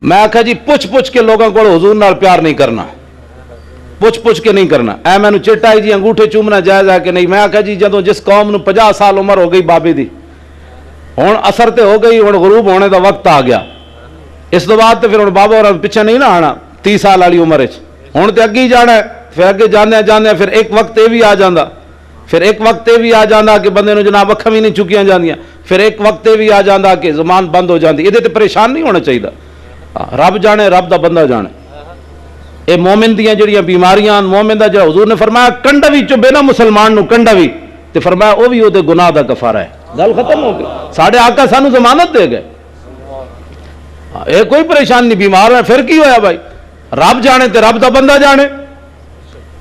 میں آخیا جی پوچھ کے لوگوں کو حضور نال پیار نہیں کرنا، پوچھ کے نہیں کرنا۔ اے میں چٹ آئی جی انگوٹھے چومنا جائز ہے کہ نہیں؟ میں آخیا جی جدوں جس قوم نو 50 سال عمر ہو گئی بابے دی، ہوں اثر تے ہو گئی، ہوں غروب ہونے دا وقت آ گیا، اس تو بعد تو پھر ہوں بابا اور پیچھے نہیں نہ آنا 30 سال والی عمر ہوں تو اگے ہی جانا ہے، پھر اگے جانے پھر ایک وقت یہ بھی آ جانا، پھر ایک وقت یہ بھی آ جانا کہ بندے نو جناب اکھاں بھی نہیں چکیاں جاندیاں، پھر ایک وقت یہ بھی آ جانا کہ زبان بند ہو جاتی۔ یہ پریشان نہیں ہونا چاہیے، رب جانے رب دا بندہ جانے۔ یہ مومن دیاں جڑیاں بیماریاں، مومن دا جڑا حضور نے فرمایا کنڈا بھی چبے نا مسلمان نو کنڈا بھی، تے فرمایا وہ بھی وہ گناہ دا کفارہ ہے۔ گل ختم ہو گئی، ساڈے آقا سانو ضمانت دے گئے، یہ کوئی پریشان نہیں، بیمار ہے پھر کی ہویا بھائی، رب جانے تے رب دا بندہ جانے۔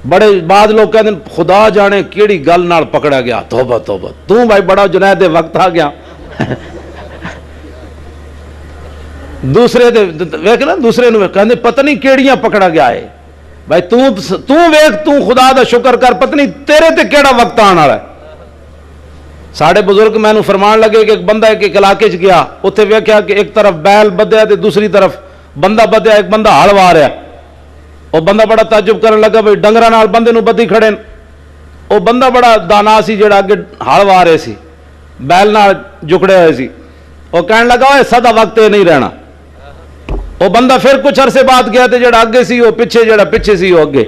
بڑے بعد لوگ کہتے ہیں خدا جانے کیڑی گل نال پکڑا گیا، توبہ توبہ، تو بھائی بڑا جنید دے وقت آ گیا۔ دوسرے ویکھ نا، دوسرے نو کہندے پتہ نہیں کیڑیاں پکڑا گیا ہے، بھائی تو ویکھ، تو خدا دا شکر کر، پتہ نہیں تیرے تے کیڑا وقت آن والا ہے۔ ساڑے بزرگ میں نو فرمان لگے کہ ایک بندہ ایک علاقے چ گیا، اتنے ویکھیا کہ ایک طرف بیل بدیا تے دوسری طرف بندہ بدیا، ایک بندہ ہل وا رہا، وہ بندہ بڑا تعجب کرنے لگا بھائی ڈنگراں نال بندے نو بدی کھڑے، وہ بندہ بڑا دانا سی جڑا اگے ہل وا رہے سی، بیل نال جکڑے ہوئے سی، وہ کہنے لگا اوے سدا وقت یہ نہیں رہنا۔ وہ بندہ پھر کچھ عرصے بعد گیا تے جڑا اگے سی وہ پیچھے، جڑا پیچھے سی وہ اگے،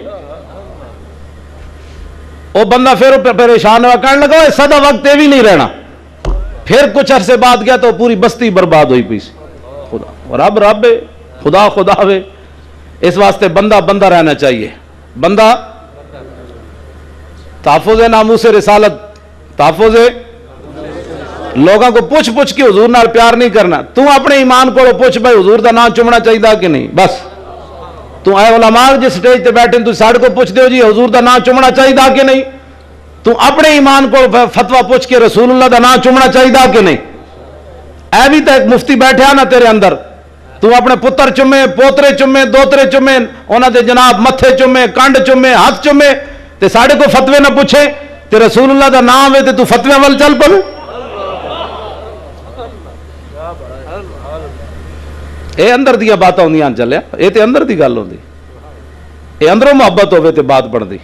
وہ بندہ پھر پریشان ہوا، کہنے لگا سدا وقت یہ بھی نہیں رہنا۔ پھر کچھ عرصے بعد گیا تو پوری بستی برباد ہوئی پئی سی۔ خدا رب رب ہے، خدا خدا ہے، اس واسطے بندہ بندہ رہنا چاہیے۔ بندہ تحفظ ناموس رسالت، تحفظ لوگوں کو پوچھ کے حضور نال پیار نہیں کرنا۔ تو اپنے ایمان کو پوچھ بھائی حضور دا نام چومنا چاہیے کہ نہیں، بس تو اے علماء جس سٹیج تے بیٹھے تو ساڑھے کو پوچھ دیو جی حضور دا نام چومنا چاہیے کہ نہیں، تو اپنے ایمان کو فتوہ پوچھ کے رسول اللہ دا نام چومنا چاہیے کہ نہیں۔ اے بھی تو ایک مفتی بیٹھا نا تیرے اندر، تو اپنے پتر چومے، پوترے چومے، دوترے چومے، انہاں دے جناب متھے چومے، کنڈ چومے، ہاتھ چومے، تے ساڑھے کو فتوے نہ پوچھے، تے رسول اللہ دا نام ہے تے تو فتوے وال چل پڑے۔ اے اندر دیا باتاں ہوندیاں چلیا، اے تے اندر دی گل ہوندی، اے اندروں محبت ہوئے تے بات بڑھ دی۔